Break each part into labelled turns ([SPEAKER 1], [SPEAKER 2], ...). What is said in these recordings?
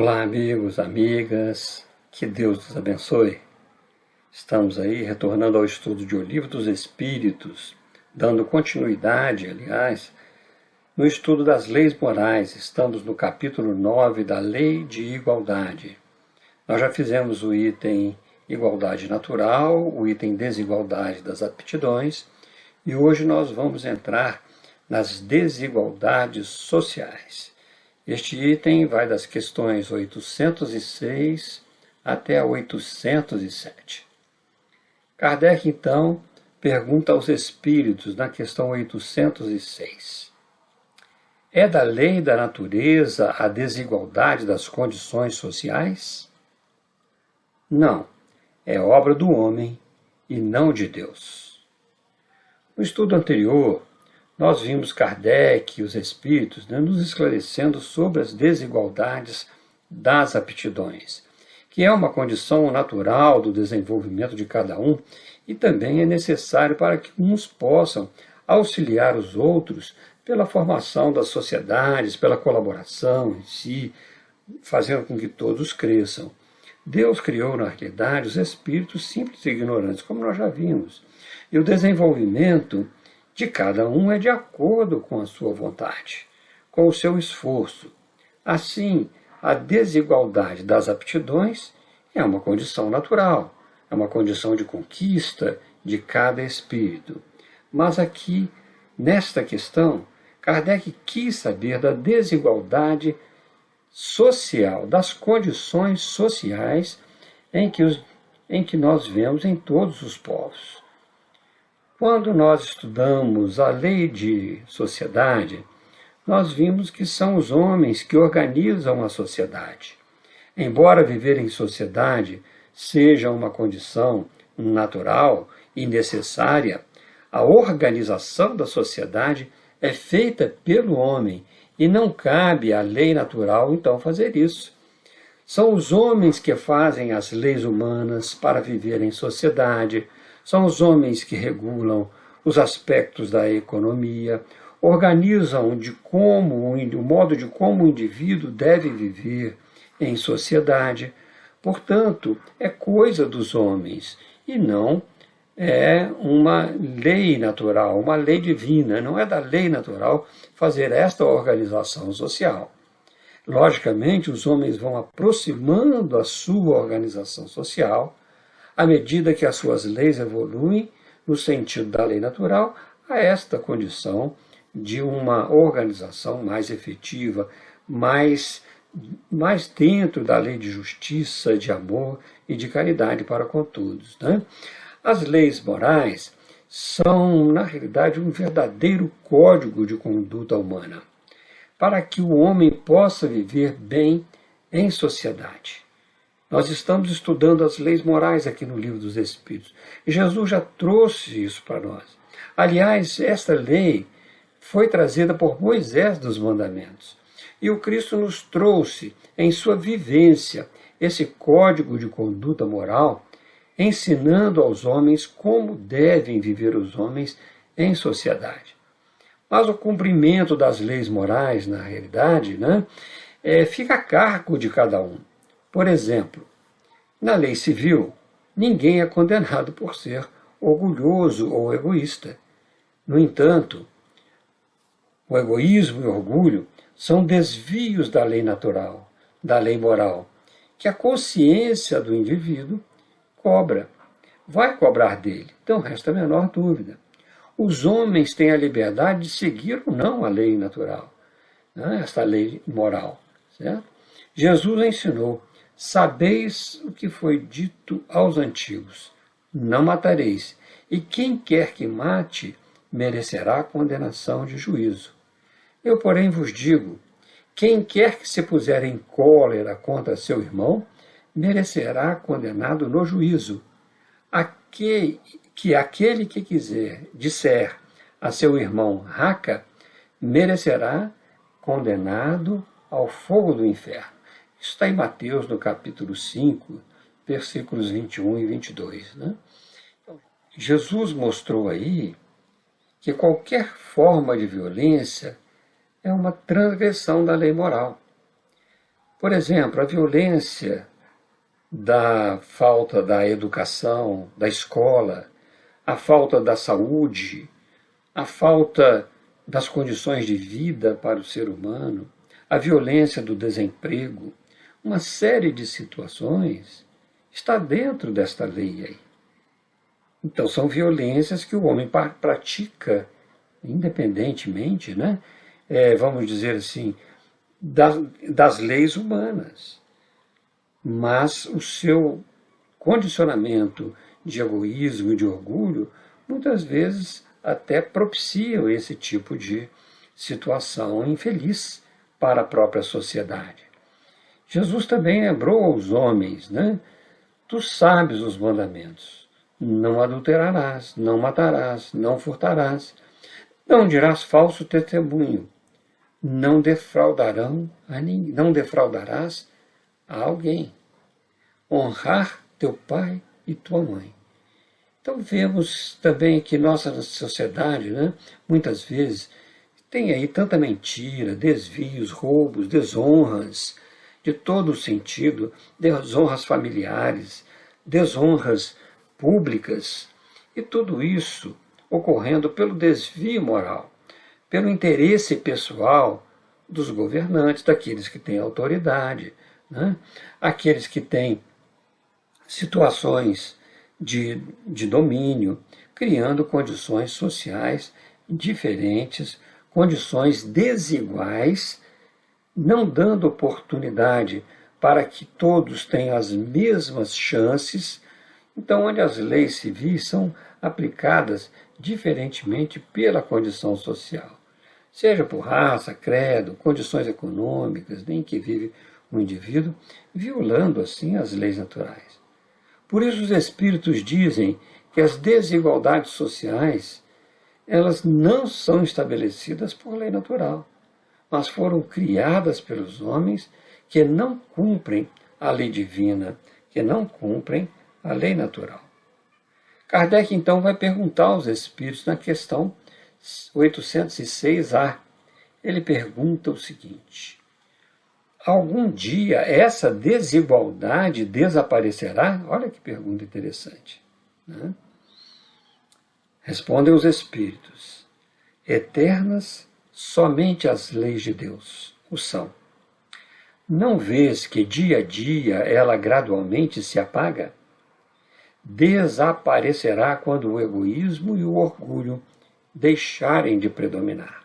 [SPEAKER 1] Olá, amigos, amigas, que Deus nos abençoe. Estamos aí retornando ao estudo de O Livro dos Espíritos, dando continuidade, aliás, no estudo das leis morais. Estamos no capítulo 9 da Lei de Igualdade. Nós já fizemos o item Igualdade Natural, o item Desigualdade das Aptidões, e hoje nós vamos entrar nas desigualdades sociais. Este item vai das questões 806 até a 807. Kardec, então, pergunta aos espíritos na questão 806. É da lei da natureza a desigualdade das condições sociais? Não, é obra do homem e não de Deus. No estudo anterior, nós vimos Kardec e os espíritos nos esclarecendo sobre as desigualdades das aptidões, que é uma condição natural do desenvolvimento de cada um e também é necessário para que uns possam auxiliar os outros pela formação das sociedades, pela colaboração em si, fazendo com que todos cresçam. Deus criou, na realidade, os espíritos simples e ignorantes, como nós já vimos, e o desenvolvimento de cada um é de acordo com a sua vontade, com o seu esforço. Assim, a desigualdade das aptidões é uma condição natural, é uma condição de conquista de cada espírito. Mas aqui, nesta questão, Kardec quis saber da desigualdade social, das condições sociais em que nós vemos em todos os povos. Quando nós estudamos a lei de sociedade, nós vimos que são os homens que organizam a sociedade. Embora viver em sociedade seja uma condição natural e necessária, a organização da sociedade é feita pelo homem e não cabe à lei natural, então, fazer isso. São os homens que fazem as leis humanas para viver em sociedade. São os homens que regulam os aspectos da economia, organizam o modo de como o indivíduo deve viver em sociedade. Portanto, é coisa dos homens e não é uma lei natural, uma lei divina. Não é da lei natural fazer esta organização social. Logicamente, os homens vão aproximando a sua organização social à medida que as suas leis evoluem no sentido da lei natural, a esta condição de uma organização mais efetiva, mais dentro da lei de justiça, de amor e de caridade para com todos. As leis morais são, na realidade, um verdadeiro código de conduta humana, para que o homem possa viver bem em sociedade. Nós estamos estudando as leis morais aqui no Livro dos Espíritos. E Jesus já trouxe isso para nós. Aliás, esta lei foi trazida por Moisés dos Mandamentos. E o Cristo nos trouxe, em sua vivência, esse código de conduta moral, ensinando aos homens como devem viver os homens em sociedade. Mas o cumprimento das leis morais, na realidade, fica a cargo de cada um. Por exemplo, na lei civil, ninguém é condenado por ser orgulhoso ou egoísta. No entanto, o egoísmo e o orgulho são desvios da lei natural, da lei moral, que a consciência do indivíduo vai cobrar dele. Então, resta a menor dúvida. Os homens têm a liberdade de seguir ou não a lei natural, esta lei moral. Certo? Jesus ensinou: sabeis o que foi dito aos antigos: não matareis, e quem quer que mate merecerá condenação de juízo. Eu, porém, vos digo: quem quer que se puser em cólera contra seu irmão, merecerá condenado no juízo. Aquele que disser a seu irmão raca, merecerá condenado ao fogo do inferno. Isso está em Mateus, no capítulo 5, versículos 21 e 22. Jesus mostrou aí que qualquer forma de violência é uma transgressão da lei moral. Por exemplo, a violência da falta da educação, da escola, a falta da saúde, a falta das condições de vida para o ser humano, a violência do desemprego, uma série de situações está dentro desta lei aí. Então são violências que o homem pratica independentemente, né? Vamos dizer assim, das leis humanas. Mas o seu condicionamento de egoísmo e de orgulho, muitas vezes até propiciam esse tipo de situação infeliz para a própria sociedade. Jesus também lembrou aos homens, né? Tu sabes os mandamentos. Não adulterarás, não matarás, não furtarás, não dirás falso testemunho, não defraudarás a alguém. Honrar teu pai e tua mãe. Então vemos também que nossa sociedade, né, muitas vezes, tem aí tanta mentira, desvios, roubos, desonras, de todo o sentido, desonras familiares, desonras públicas, e tudo isso ocorrendo pelo desvio moral, pelo interesse pessoal dos governantes, daqueles que têm autoridade, né? Aqueles que têm situações de domínio, criando condições sociais diferentes, condições desiguais, não dando oportunidade para que todos tenham as mesmas chances. Então, onde as leis civis são aplicadas diferentemente pela condição social, seja por raça, credo, condições econômicas em que vive o indivíduo, violando assim as leis naturais. Por isso os espíritos dizem que as desigualdades sociais, elas não são estabelecidas por lei natural, mas foram criadas pelos homens que não cumprem a lei divina, que não cumprem a lei natural. Kardec, então, vai perguntar aos espíritos na questão 806A. Ele pergunta o seguinte: algum dia essa desigualdade desaparecerá? Olha que pergunta interessante, né? Respondem os espíritos: eternas somente as leis de Deus o são. Não vês que dia a dia ela gradualmente se apaga? Desaparecerá quando o egoísmo e o orgulho deixarem de predominar.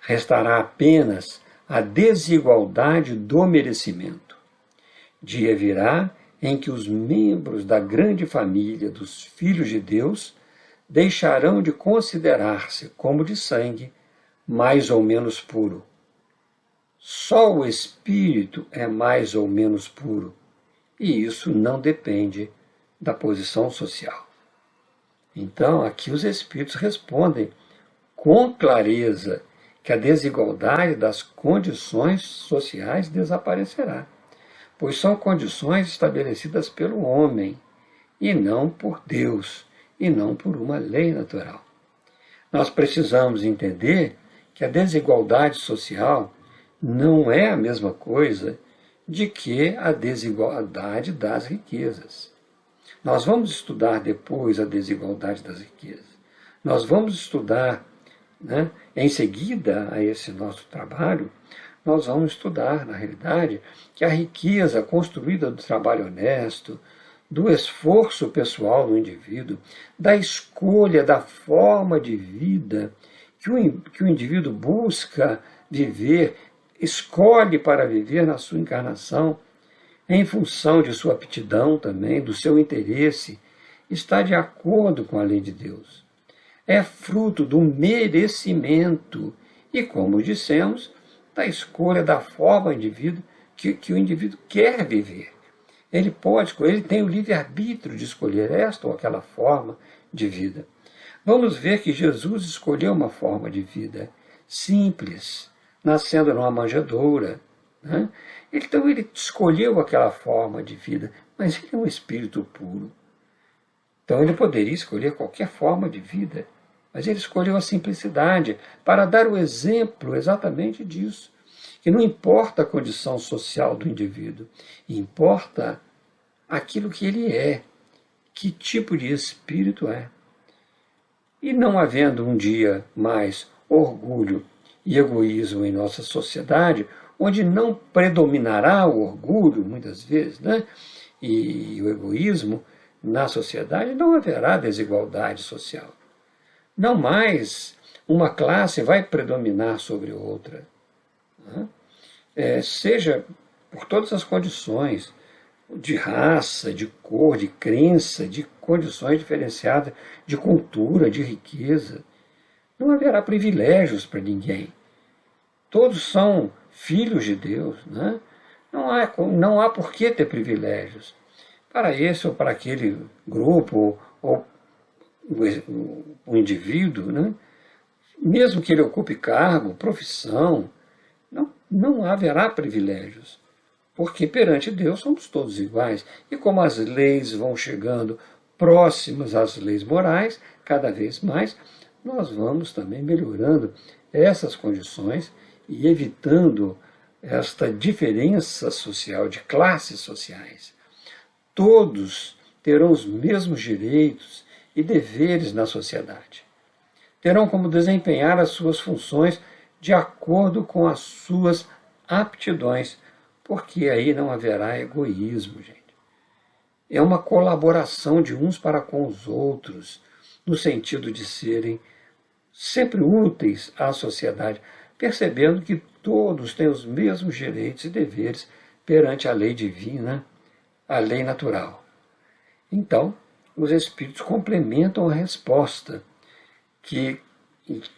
[SPEAKER 1] Restará apenas a desigualdade do merecimento. Dia virá em que os membros da grande família dos filhos de Deus deixarão de considerar-se como de sangue mais ou menos puro. Só o espírito é mais ou menos puro, e isso não depende da posição social. Então, aqui os espíritos respondem com clareza que a desigualdade das condições sociais desaparecerá, pois são condições estabelecidas pelo homem, e não por Deus, e não por uma lei natural. Nós precisamos entender que a desigualdade social não é a mesma coisa de que a desigualdade das riquezas. Nós vamos estudar depois a desigualdade das riquezas. Nós vamos estudar, né, em seguida a esse nosso trabalho, nós vamos estudar, na realidade, que a riqueza construída do trabalho honesto, do esforço pessoal do indivíduo, da escolha da forma de vida que o indivíduo busca viver, escolhe para viver na sua encarnação, em função de sua aptidão também, do seu interesse, está de acordo com a lei de Deus. É fruto do merecimento e, como dissemos, da escolha da forma de vida que o indivíduo quer viver. Ele tem o livre-arbítrio de escolher esta ou aquela forma de vida. Vamos ver que Jesus escolheu uma forma de vida simples, nascendo numa manjedoura, né? Então ele escolheu aquela forma de vida, mas ele é um espírito puro. Então ele poderia escolher qualquer forma de vida, mas ele escolheu a simplicidade para dar o exemplo exatamente disso, que não importa a condição social do indivíduo, importa aquilo que ele é, que tipo de espírito é. E não havendo um dia mais orgulho e egoísmo em nossa sociedade, onde não predominará o orgulho, muitas vezes, né? E o egoísmo na sociedade, não haverá desigualdade social. Não mais uma classe vai predominar sobre outra. Né? Seja por todas as condições, de raça, de cor, de crença, de condições diferenciadas, de cultura, de riqueza. Não haverá privilégios para ninguém. Todos são filhos de Deus. Né? Não há por que ter privilégios para esse ou para aquele grupo ou o indivíduo, né? Mesmo que ele ocupe cargo, profissão, não haverá privilégios, porque perante Deus somos todos iguais. E como as leis vão chegando próximas às leis morais, cada vez mais, nós vamos também melhorando essas condições e evitando esta diferença social, de classes sociais. Todos terão os mesmos direitos e deveres na sociedade. Terão como desempenhar as suas funções de acordo com as suas aptidões, porque aí não haverá egoísmo, gente. É uma colaboração de uns para com os outros, no sentido de serem sempre úteis à sociedade, percebendo que todos têm os mesmos direitos e deveres perante a lei divina, a lei natural. Então, os Espíritos complementam a resposta, que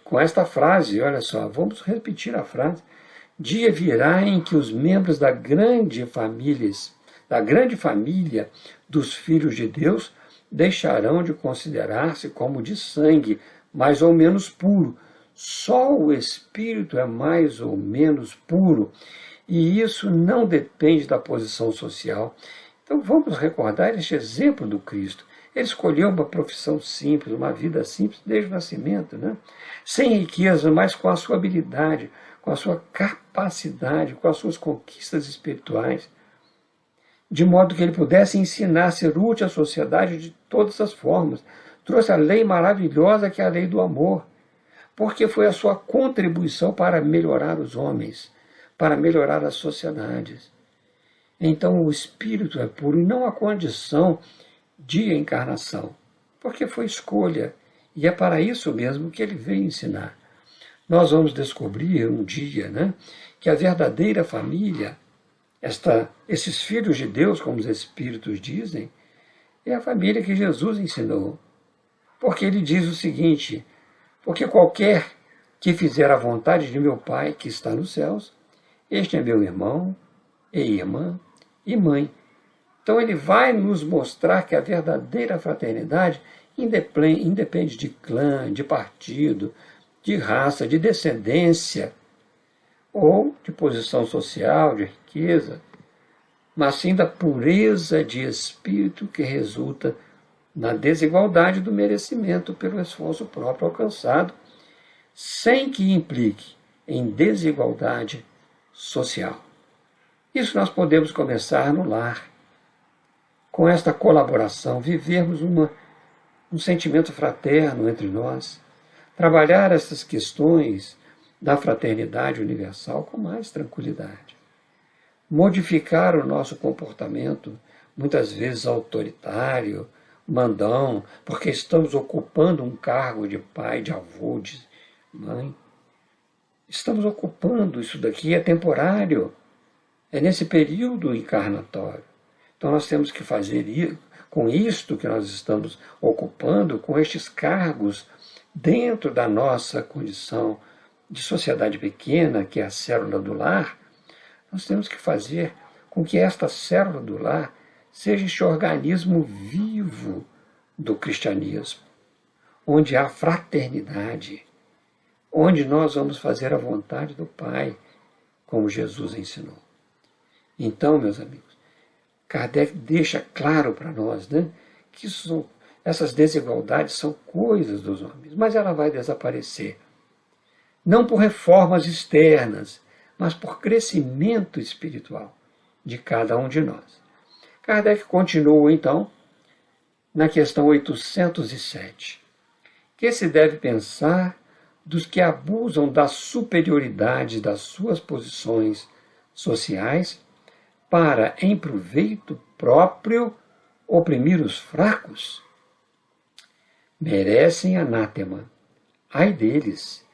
[SPEAKER 1] com esta frase, olha só, vamos repetir a frase: dia virá em que os membros da grande família dos filhos de Deus deixarão de considerar-se como de sangue, mais ou menos puro. Só o Espírito é mais ou menos puro, e isso não depende da posição social. Então vamos recordar este exemplo do Cristo. Ele escolheu uma profissão simples, uma vida simples desde o nascimento, né? Sem riqueza, mas com a sua habilidade, com a sua capacidade, com as suas conquistas espirituais, de modo que ele pudesse ensinar a ser útil à sociedade de todas as formas. Trouxe a lei maravilhosa que é a lei do amor, porque foi a sua contribuição para melhorar os homens, para melhorar as sociedades. Então o Espírito é puro e não a condição de encarnação, porque foi escolha, e é para isso mesmo que ele veio ensinar. Nós vamos descobrir um dia, né, que a verdadeira família, esses filhos de Deus, como os Espíritos dizem, é a família que Jesus ensinou. Porque ele diz o seguinte: porque qualquer que fizer a vontade de meu Pai que está nos céus, este é meu irmão, e irmã, e mãe. Então ele vai nos mostrar que a verdadeira fraternidade independe de clã, de partido, de raça, de descendência, ou de posição social, de riqueza, mas sim da pureza de espírito que resulta na desigualdade do merecimento pelo esforço próprio alcançado, sem que implique em desigualdade social. Isso nós podemos começar no lar. Com esta colaboração, vivermos um sentimento fraterno entre nós, trabalhar essas questões da fraternidade universal com mais tranquilidade. Modificar o nosso comportamento, muitas vezes autoritário, mandão, porque estamos ocupando um cargo de pai, de avô, de mãe. Estamos ocupando, isso daqui é temporário, é nesse período encarnatório. Então nós temos que fazer com isto que nós estamos ocupando, com estes cargos, dentro da nossa condição de sociedade pequena, que é a célula do lar, nós temos que fazer com que esta célula do lar seja este organismo vivo do cristianismo, onde há fraternidade, onde nós vamos fazer a vontade do Pai, como Jesus ensinou. Então, meus amigos, Kardec deixa claro para nós, né, que essas desigualdades são coisas dos homens, mas ela vai desaparecer. Não por reformas externas, mas por crescimento espiritual de cada um de nós. Kardec continua, então, na questão 807. Que se deve pensar dos que abusam da superioridade das suas posições sociais para, em proveito próprio, oprimir os fracos? Merecem anátema. Ai deles!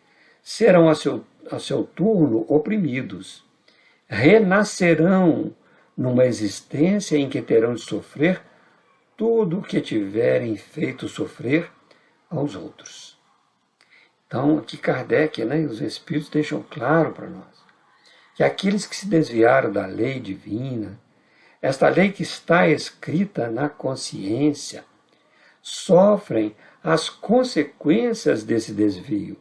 [SPEAKER 1] Serão a seu turno oprimidos. Renascerão numa existência em que terão de sofrer tudo o que tiverem feito sofrer aos outros. Então, aqui Kardec, os Espíritos deixam claro para nós que aqueles que se desviaram da lei divina, esta lei que está escrita na consciência, sofrem as consequências desse desvio,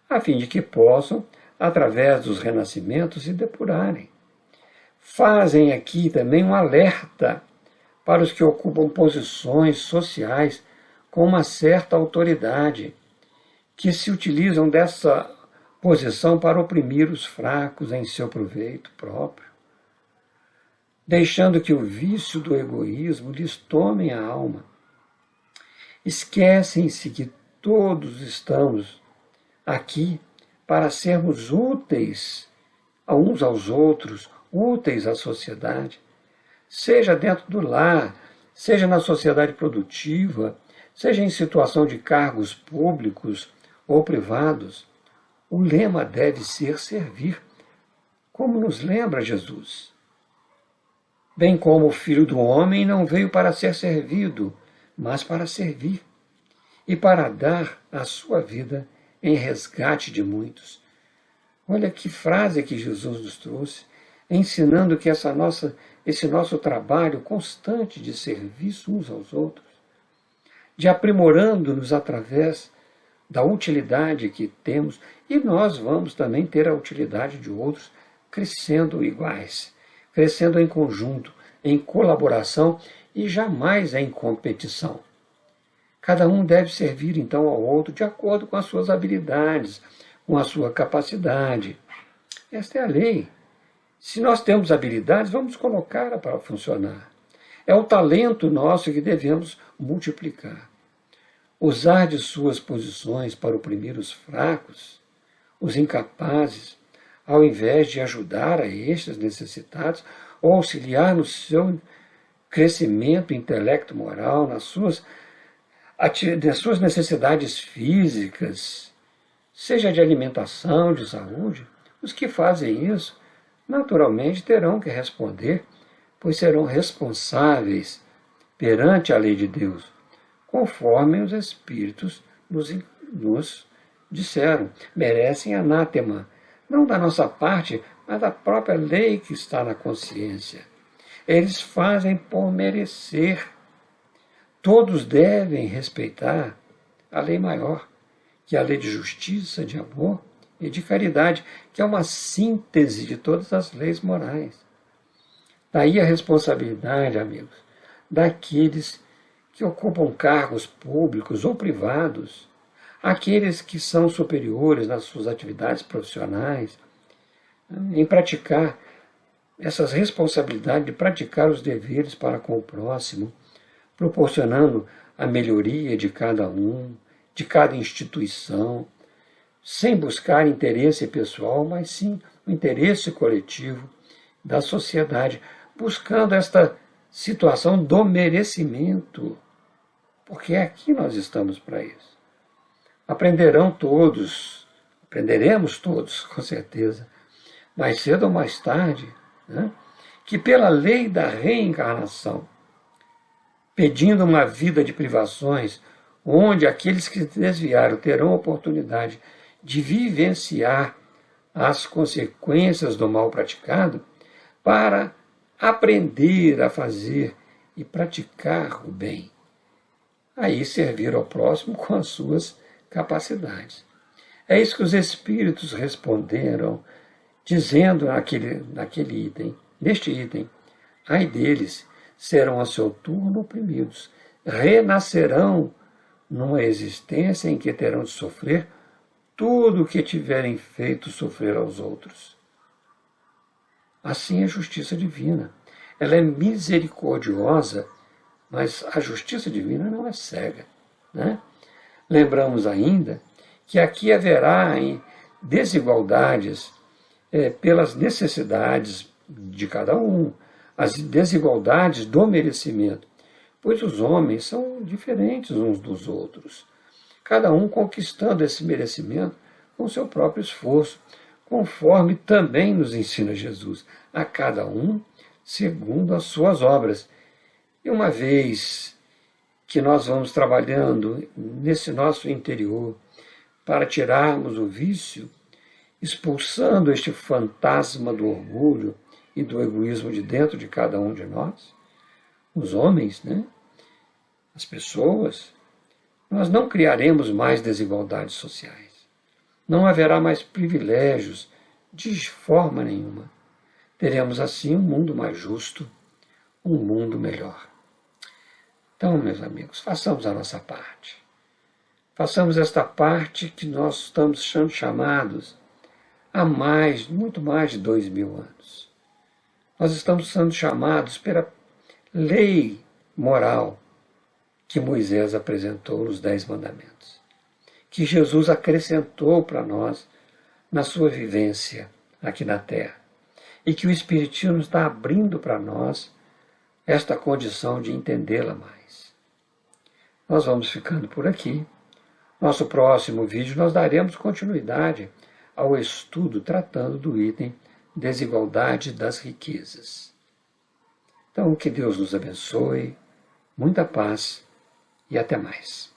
[SPEAKER 1] a fim de que possam, através dos renascimentos, se depurarem. Fazem aqui também um alerta para os que ocupam posições sociais com uma certa autoridade, que se utilizam dessa posição para oprimir os fracos em seu proveito próprio, deixando que o vício do egoísmo lhes tome a alma. Esquecem-se que todos estamos aqui para sermos úteis uns aos outros, úteis à sociedade, seja dentro do lar, seja na sociedade produtiva, seja em situação de cargos públicos ou privados. O lema deve ser servir, como nos lembra Jesus. Bem como o Filho do Homem não veio para ser servido, mas para servir, e para dar a sua vida em resgate de muitos. Olha que frase que Jesus nos trouxe, ensinando que esse nosso trabalho constante de serviço uns aos outros, de aprimorando-nos através da utilidade que temos, e nós vamos também ter a utilidade de outros, crescendo iguais, crescendo em conjunto, em colaboração e jamais em competição. Cada um deve servir então ao outro de acordo com as suas habilidades, com a sua capacidade. Esta é a lei. Se nós temos habilidades, vamos colocá-la para funcionar. É o talento nosso que devemos multiplicar. Usar de suas posições para oprimir os fracos, os incapazes, ao invés de ajudar a estes necessitados ou auxiliar no seu crescimento intelecto-moral, nas suas necessidades físicas, seja de alimentação, de saúde, os que fazem isso naturalmente terão que responder, pois serão responsáveis perante a lei de Deus, conforme os Espíritos nos disseram. Merecem anátema, não da nossa parte, mas da própria lei que está na consciência. Eles fazem por merecer. Todos devem respeitar a lei maior, que é a lei de justiça, de amor e de caridade, que é uma síntese de todas as leis morais. Daí a responsabilidade, amigos, daqueles que ocupam cargos públicos ou privados, aqueles que são superiores nas suas atividades profissionais, em praticar essas responsabilidades de praticar os deveres para com o próximo, proporcionando a melhoria de cada um, de cada instituição, sem buscar interesse pessoal, mas sim o interesse coletivo da sociedade, buscando esta situação do merecimento, porque aqui nós estamos para isso. Aprenderemos todos, com certeza, mais cedo ou mais tarde, que pela lei da reencarnação, pedindo uma vida de privações, onde aqueles que se desviaram terão oportunidade de vivenciar as consequências do mal praticado, para aprender a fazer e praticar o bem. Aí servir ao próximo com as suas capacidades. É isso que os Espíritos responderam, dizendo neste item, ai deles, serão a seu turno oprimidos, renascerão numa existência em que terão de sofrer tudo o que tiverem feito sofrer aos outros. assim é a justiça divina. Ela é misericordiosa, mas a justiça divina não é cega, né? Lembramos ainda que aqui haverá desigualdades pelas necessidades de cada um, as desigualdades do merecimento, pois os homens são diferentes uns dos outros, cada um conquistando esse merecimento com seu próprio esforço, conforme também nos ensina Jesus, a cada um segundo as suas obras. E uma vez que nós vamos trabalhando nesse nosso interior para tirarmos o vício, expulsando este fantasma do orgulho e do egoísmo de dentro de cada um de nós, os homens, né? As pessoas, nós não criaremos mais desigualdades sociais. Não haverá mais privilégios de forma nenhuma. Teremos assim um mundo mais justo, um mundo melhor. Então, meus amigos, façamos a nossa parte. Façamos esta parte que nós estamos sendo chamados há muito mais de 2000 anos. Nós estamos sendo chamados pela lei moral que Moisés apresentou nos 10 mandamentos, que Jesus acrescentou para nós na sua vivência aqui na Terra, e que o Espiritismo está abrindo para nós esta condição de entendê-la mais. Nós vamos ficando por aqui. Nosso próximo vídeo nós daremos continuidade ao estudo tratando do item desigualdade das riquezas. Então, que Deus nos abençoe, muita paz e até mais.